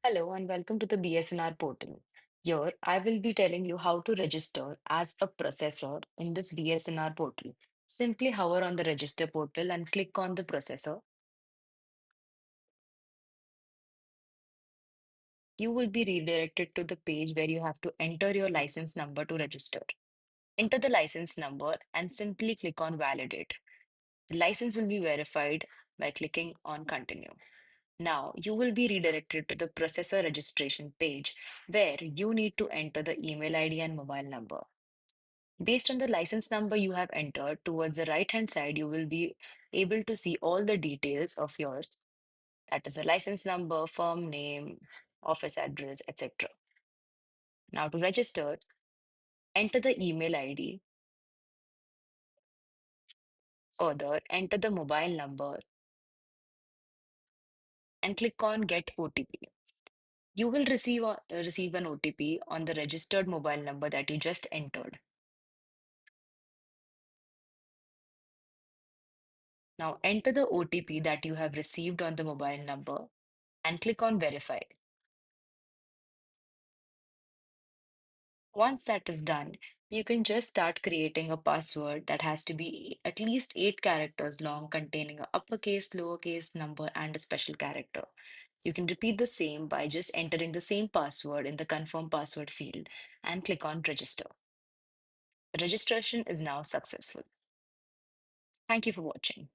Hello and welcome to the BSNR portal. Here, I will be telling you how to register as a processor in this BSNR portal. Simply hover on the register portal and click on the processor. You will be redirected to the page where you have to enter your license number to register. Enter the license number and simply click on validate. The license will be verified by clicking on continue. Now, you will be redirected to the processor registration page where you need to enter the email ID and mobile number. Based on the license number you have entered, towards the right hand side, you will be able to see all the details of yours. That is the license number, firm name, office address, etc. Now, to register, enter the email ID. Further, enter the mobile number and click on Get OTP. You will receive an OTP on the registered mobile number that you just entered. Now, enter the OTP that you have received on the mobile number and click on Verify. Once that is done, you can just start creating a password that has to be at least 8 characters long, containing a uppercase, lowercase, number, and a special character. You can repeat the same by just entering the same password in the confirm password field and click on register. The registration is now successful. Thank you for watching.